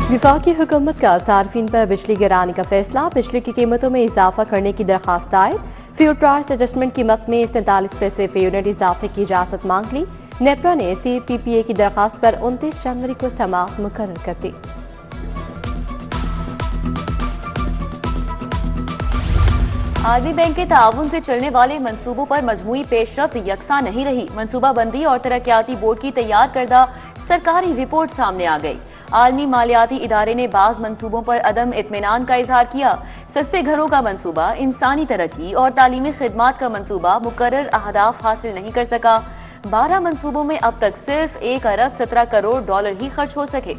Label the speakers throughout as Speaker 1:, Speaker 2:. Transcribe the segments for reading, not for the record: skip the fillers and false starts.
Speaker 1: वफाकी हुकूमत का सार्फिन पर बिजली गिराने का फैसला, बिजली की कीमतों में इजाफा करने की दरखास्त दायर। फ्यूल प्राइस एडजस्टमेंट कीमत में 47 पैसे फी यूनिट इजाफे की इजाजत मांग ली। नेपरा ने CPPA की दरखास्त पर 29 जनवरी को समाअत मुकर्रर कर दी।
Speaker 2: आर्मी बैंक के ताउन से चलने वाले मंसूबों पर मजमूई पेशरफ्त यकसा नहीं रही। मनसूबाबंदी और तरक्याती बोर्ड की तैयार करदा सरकारी रिपोर्ट सामने आ गई। आलमी मालियाती इदारे ने बाज मंसूबों पर अदम इत्मीनान का इजहार किया। सस्ते घरों का मंसूबा, इंसानी तरक्की और तालीमी खिदमात का मंसूबा मुकर्रर अहदाफ हासिल नहीं कर सका। 12 मंसूबों में अब तक सिर्फ 1 अरब 17 करोड़ डॉलर ही खर्च हो सके।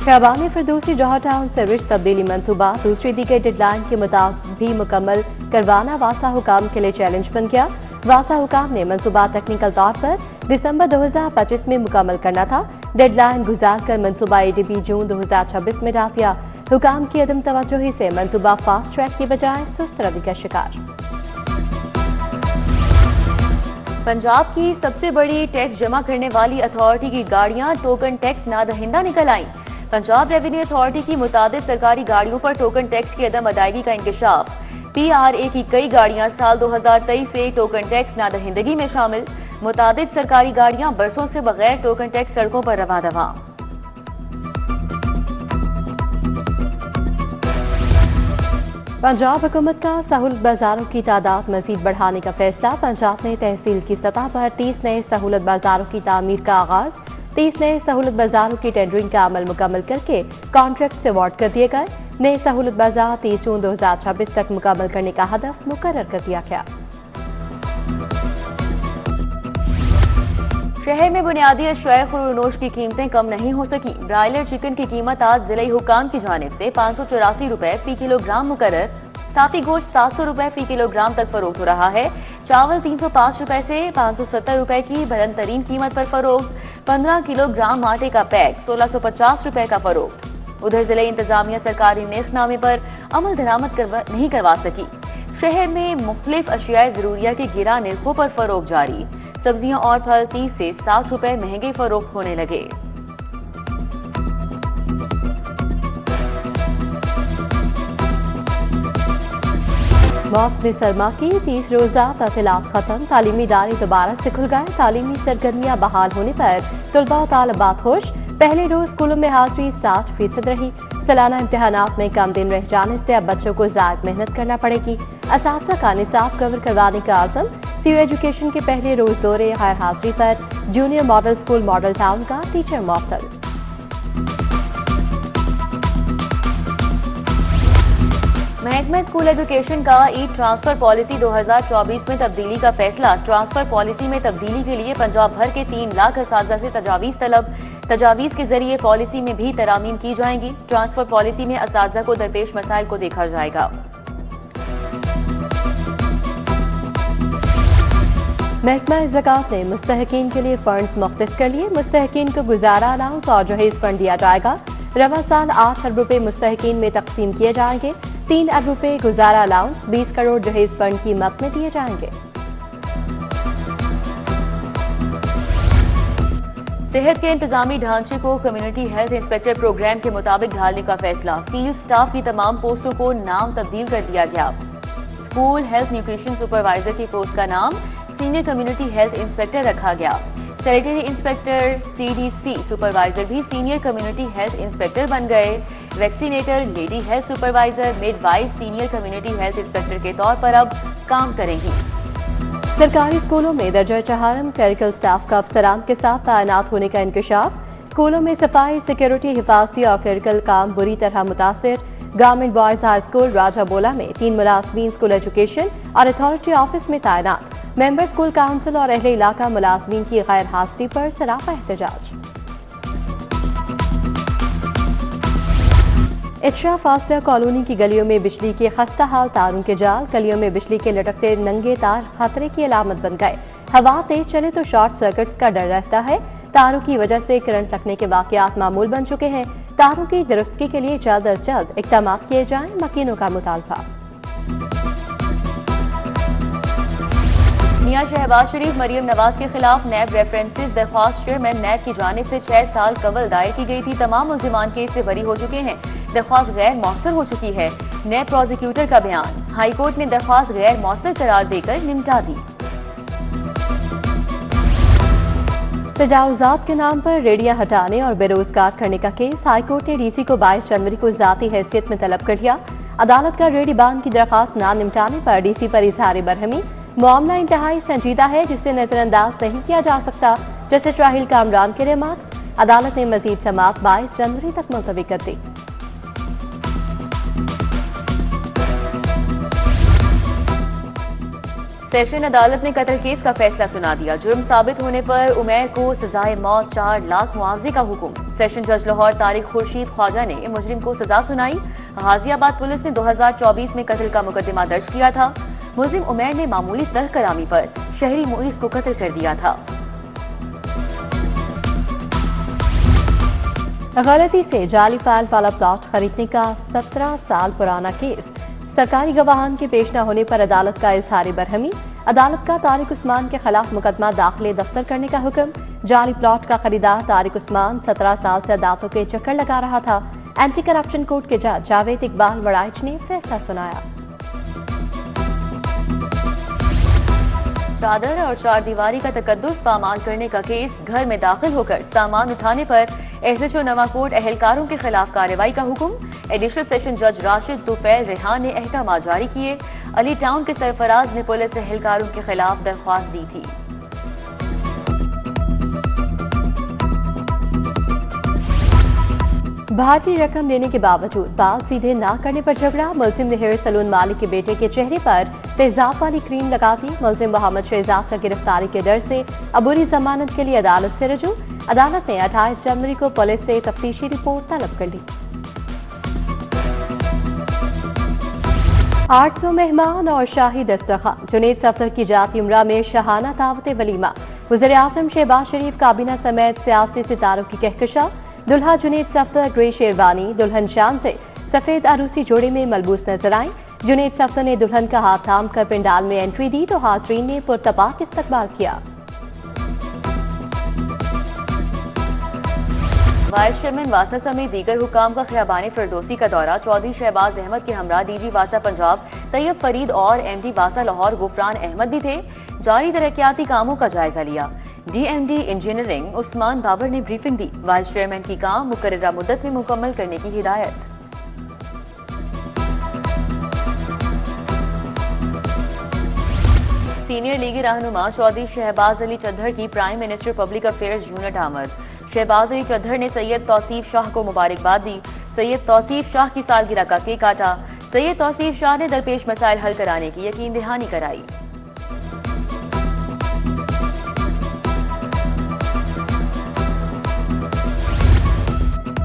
Speaker 1: शहबान फिरदौसी जौहर टाउन से रिच तब्दीली मनसूबा दूसरी दी गई डेडलाइन के मुताबिक भी मुकम्मल करवाना वासा हुकाम के लिए चैलेंज बन गया। वासा हुकाम ने मनसूबा टेक्निकल तौर पर दिसंबर 2025 में मुकम्मल करना था। डेडलाइन गुजार कर मनसूबा ADB जून 2026 में डाल दिया। हुकाम की अदम तवज्जोही से मनसूबा फास्ट ट्रैक की बजाय सुस्त रवि का शिकार।
Speaker 2: पंजाब की सबसे बड़ी टैक्स जमा करने वाली अथॉरिटी की गाड़ियां टोकन टैक्स नादहिंदा निकल आईं। पंजाब रेवेन्यू अथॉरिटी की मुताबिक सरकारी गाड़ियों पर टोकन टैक्स की अदम अदायगी का इंकशाफ। PRA की कई गाड़ियां साल 2023 से टोकन टैक्स नादहिंदगी में शामिल। मुताबिक सरकारी गाड़ियां बरसों से बगैर टोकन टैक्स सड़कों पर रवा दवा।
Speaker 1: पंजाब हुकूमत का सहूलत बाजारों की तादाद मजीद बढ़ाने का फैसला। पंजाब में तहसील की सतह पर 30 नए सहूलत बाजारों की तामीर का आगाज। 30 नए सहूलत बाजारों की टेंडरिंग का अमल मुकम्मल करके कॉन्ट्रैक्ट से अवार्ड कर दिए गए। नए सहूलत बाजार 30 जून 2026 तक मुकम्मल करने का हदफ मुकर्रर कर दिया गया।
Speaker 2: शहर में बुनियादी अशियाए खुरोनोश की कीमतें कम नहीं हो सकी। ब्रायलर चिकन की कीमत आज जिले हुकाम की जानिब से 584 रुपए फी किलोग्राम मुकर्रर। साफी गोश्त 700 रुपए फी किलोग्राम तक फरोख्त हो रहा है। चावल 305 रुपए से 570 रुपए की बुलंद तरीन कीमत पर फरोख्त। 15 किलोग्राम आटे का पैक 1650 रुपए का फरोख्त। उधर जिले इंतजामिया सरकारी नेखनामे पर अमल दरामद नहीं करवा सकी। शहर में मुख्तलिफ अशियाए जरूरिया के गिरा निर्खों पर फरोख्त जारी। सब्जियां और फल 30 से 60 रुपए महंगे फरोख्त होने लगे।
Speaker 1: मौसमी सरमा की 30 रोजा तातीलात खत्म। तालीमी इदारे दोबारा से खुल गए। तालीमी सरगर्मियां बहाल होने पर तलबा और तालिबात खुश। पहले रोज स्कूलों में हाजिरी 60% रही। सालाना इम्तिहानात में कम दिन रह जाने से अब बच्चों को ज़्यादा मेहनत करना पड़ेगी। असातिज़ा का निसाब कवर करवाने का आज़म। CU एजुकेशन के पहले रोज दौरे गैर हाजिरी पर junior model school model town का टीचर मुअत्तल।
Speaker 2: महकमा स्कूल एजुकेशन का ट्रांसफर पॉलिसी 2024 में तब्दीली का फैसला। ट्रांसफर पॉलिसी में तब्दीली के लिए पंजाब भर के 3 लाख असातिज़ा से तजावीज़ तलब। तजावीज़ के जरिए पॉलिसी में भी तरामीम की जाएंगी। ट्रांसफर पॉलिसी में असातिज़ा को दरपेश मसाइल को देखा जाएगा।
Speaker 1: महकमा ज़कात ने मुस्तहकीन के लिए फंड मुख्तस कर लिए। मुस्तहकीन को गुजारा अलाउंस और जहेज फंड दिया जाएगा। रवा साल 8 अरब रुपए मुस्तहकीन में तकसीम किए जाएंगे। 3 अरब रुपए गुजारा अलाउंस, 20 करोड़ जहेज फंड की मद में दिए जाएंगे।
Speaker 2: सेहत के इंतजामी ढांचे को कम्युनिटी हेल्थ इंस्पेक्टर प्रोग्राम के मुताबिक ढालने का फैसला। फील्ड स्टाफ की तमाम पोस्टों को नाम तब्दील कर दिया गया। स्कूल हेल्थ न्यूट्रिशन सुपरवाइजर की पोस्ट का नाम सीनियर कम्युनिटी हेल्थ इंस्पेक्टर रखा गया। सैनिटरी इंस्पेक्टर CDC सुपरवाइजर भी सीनियर कम्युनिटी हेल्थ इंस्पेक्टर बन गए। Vaccinator, lady health supervisor, midwife senior community health inspector के तौर पर अब काम करेंगी।
Speaker 1: सरकारी स्कूलों में दर्जा चहारम क्लरिकल स्टाफ का अफसरान के साथ तैनात होने का इंकशाफ। स्कूलों में सफाई, सिक्योरिटी, हिफाजती और क्लरिकल काम बुरी तरह मुतासर। गवर्नमेंट बॉयज हाई स्कूल राजाबोला में 3 मुलाजमीन स्कूल एजुकेशन और अथॉरिटी ऑफिस में तैनात। मेंबर स्कूल काउंसिल और अहले इलाका मुलाजमीन की गैर हाजिरी पर सराफा एहतजाज। इच्छा फासला कॉलोनी की गलियों में बिजली के खस्ता हाल तारों के जाल। गलियों में बिजली के लटकते नंगे तार खतरे की अलामत बन गए। हवा तेज चले तो शॉर्ट सर्किट्स का डर रहता है। तारों की वजह से करंट लगने के वाकयात मामूल बन चुके हैं। तारों की दुरुस्ती के लिए जल्द अज जल्द इक़दाम किए जाएं, मकीनों का मुतालबा।
Speaker 2: मियां शहबाज शरीफ मरियम नवाज के खिलाफ नैब रेफरेंसेस दरख्वास्त चेयरमैन नैब की जानिब से 6 साल कबल दायर की गई थी। तमाम मुल्जिमान केस से बरी हो चुके हैं। दरख्वास्त गैर मौसर हो चुकी है। नैब प्रोसिक्यूटर का बयान, हाईकोर्ट ने दरख्वास्त गैर मौसर करार देकर निपटा दी।
Speaker 1: तजावुजात के नाम पर रेडियां हटाने और बेरोजगार करने का केस हाईकोर्ट ने डीसी को 22 जनवरी को जाती हैसियत में तलब कर लिया। अदालत का रेडी बांध की दरखास्त न निपटाने पर डीसी पर इजहार बरहमी। मामला इंतहाई संजीदा है जिसे नजरअंदाज नहीं किया जा सकता। जस्टिस राहिल कामरान के रिमार्क्स। अदालत ने मजीद समाअत 22 जनवरी तक मुलतवी कर दी।
Speaker 2: सेशन अदालत ने कत्ल केस का फैसला सुना दिया। जुर्म साबित होने पर उमैर को सजाए मौत 4 लाख मुआवजे का हुक्म। सेशन जज लाहौर तारिक खुर्शीद ख्वाजा ने मुजरिम को सजा सुनाई। गाजियाबाद पुलिस ने 2024 में कत्ल का मुकदमा दर्ज किया था। मुलजिम उमैर ने मामूली तलकरामी पर शहरी मुईज को कत्ल कर दिया था।
Speaker 1: गलती से जाली फाइल वाला प्लॉट खरीदने का 17 साल पुराना केस। सरकारी गवाहान के पेश न होने पर अदालत का इजहार बरहमी। अदालत का तारिक उस्मान के खिलाफ मुकदमा दाखिले दफ्तर करने का हुक्म। जाली प्लॉट का खरीदार तारिक उस्मान 17 साल से अदालतों के चक्कर लगा रहा था। एंटी करप्शन कोर्ट के जज जावेद इकबाल वड़ाइच ने फैसला सुनाया।
Speaker 2: चादर और चार दीवारी का तकद्दुस पामाल करने का केस। घर में दाखिल होकर सामान उठाने पर एसएचओ नवाकोट अहलकारों के खिलाफ कार्रवाई का हुक्म। एडिशनल सेशन जज राशिद तुफैल रेहान ने अहकाम जारी किए। अली टाउन के सरफराज ने पुलिस अहलकारों के खिलाफ दरख्वास्त दी थी।
Speaker 1: भारी रकम देने के बावजूद बाल सीधे ना करने पर झगड़ा। मुलजिम ने हेयर सलून मालिक के बेटे के चेहरे पर तेजाब वाली क्रीम लगा दी। मुलजिम मोहम्मद शहजाद का गिरफ्तारी के डर से अबूरी जमानत के लिए अदालत से रजू। अदालत ने 28 जनवरी को पुलिस से तफ्तीशी रिपोर्ट तलब कर ली। 800 मेहमान और शाही दस्तरखान। जुनेद सफदर की जाती उम्रा में शाहाना दावत वलीमा। वज़ीर आज़म शहबाज शरीफ काबीना समेत सियासी सितारों की कहकशा। दुल्हा जुनेद सफदर ग्रे शेरवानी दुल्हन शान से सफेद अरूसी जोड़े में मलबूस नजर आए। जुनेद सफदर ने दुल्हन का हाथ थाम कर पंडाल में एंट्री दी तो हाज़रीन ने पुरतपाक इस्तकबाल किया।
Speaker 2: वाइस चेयरमैन वासा समेत दीगर हुकाम का खियाबान फिरदौसी का दौरा। चौधरी शहबाज अहमद के हमरा डीजी वासा पंजाब तैयब फरीद और एमडी वासा लाहौर गुफरान अहमद भी थे। जारी तरक्याती कामों का जायजा लिया। डीएमडी इंजीनियरिंग उस्मान बाबर ने ब्रीफिंग दी। वाइस चेयरमैन की काम मुकर्ररा मुद्दत में मुकम्मल करने की हिदायत। सीनियर लीगी रहनुमा चौधरी शहबाज अली चद्दर की prime minister public affairs unit आमद। शहबाज अली चद्दर ने सैयद तौसीफ शाह को मुबारकबाद दी। सैयद तौसीफ शाह की सालगिरह का केक काटा। सैयद तौसीफ शाह ने दरपेश मसाइल हल कराने की यकीन दहानी कराई।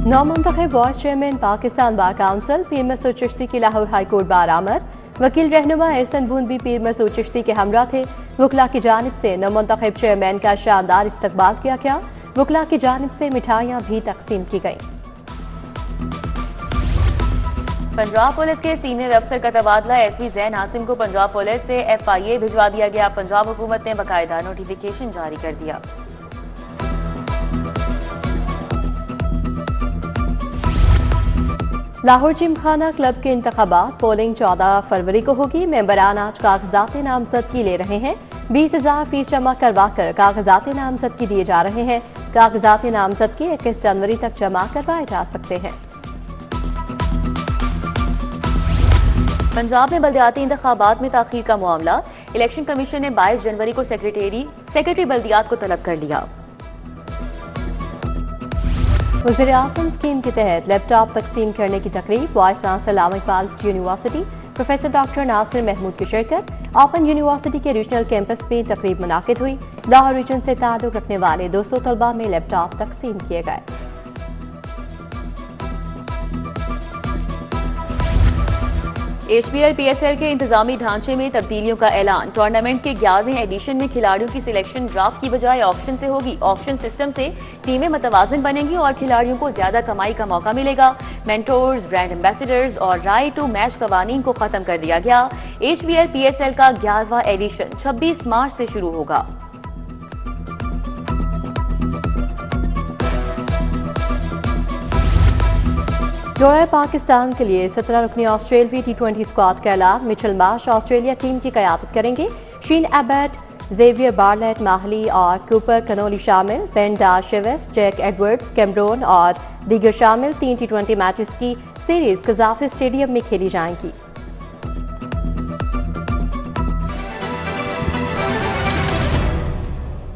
Speaker 1: नौमुंतखब vice chairman Pakistan bar council Pir Masood Chishti की लाहौर हाईकोर्ट बार आमद। वकील रहनुमा एहसन बूंद भी पीर मसूद चिश्ती के हमरा थे। वकला की जानिब से नौमुंतखब चेयरमैन का शानदार इस्तकबाल किया गया। वकला की जानिब से मिठाइयाँ भी तकसीम की गईं।
Speaker 2: पंजाब पुलिस के सीनियर अफसर का तबादला। एसपी जैन आसिम को पंजाब पुलिस से FIA भिजवा दिया गया। पंजाब हुकूमत ने बाकायदा नोटिफिकेशन जारी कर दिया।
Speaker 1: लाहौर जिमखाना क्लब के इंतखाबात पोलिंग 14 फरवरी को होगी। मेंबरान आज कागजात नामजदगी ले रहे हैं। 20,000 फीस जमा करवाकर कागजात नामजदगी दिए जा रहे हैं। कागजात नामजदगी 21 जनवरी तक जमा करवाए जा सकते हैं।
Speaker 2: पंजाब में बल्दियाती इंतखाबात में ताखीर का मामला। इलेक्शन कमीशन ने 22 जनवरी को सेक्रेटरी बल्दियात को तलब कर लिया।
Speaker 1: वज़ीर आज़म स्कीम के तहत लैपटॉप तकसीम करने की तकरीब। Vice chancellor Allama Iqbal university professor doctor Nasir Mahmood की शिरकत। ओपन यूनिवर्सिटी के रीजनल कैंपस में तकरीब मुनाकिद हुई। लाहौर रीजन से ताल्लुक रखने वाले 200 तलबा में लैपटॉप तकसीम किए गए।
Speaker 2: HBL PSL के इंतजामी ढांचे में तब्दीलियों का ऐलान। टूर्नामेंट के 11वें एडिशन में खिलाड़ियों की सिलेक्शन ड्राफ्ट की बजाय ऑक्शन से होगी। ऑक्शन सिस्टम से टीमें मतवाजन बनेंगी और खिलाड़ियों को ज्यादा कमाई का मौका मिलेगा। मेंटोर्स, ब्रांड एम्बेसडर्स और राइट टू मैच कवानीन को खत्म कर दिया गया। HBL PSL का 11वां एडिशन 26 मार्च से शुरू होगा।
Speaker 1: दौरे पाकिस्तान के लिए 17 रुकनी ऑस्ट्रेलियाई T20 स्क्वाड का ऐलान। मिचेल मार्श ऑस्ट्रेलिया टीम की क़यादत करेंगे। शीन एबट, जेवियर बार्लेट माहली और कूपर कनोली शामिल। बेन डार्शेविस, जैक एडवर्ड्स, कैमरून और दीगर शामिल। 3 T20 मैचेस की सीरीज कजाफी स्टेडियम में खेली जाएंगी।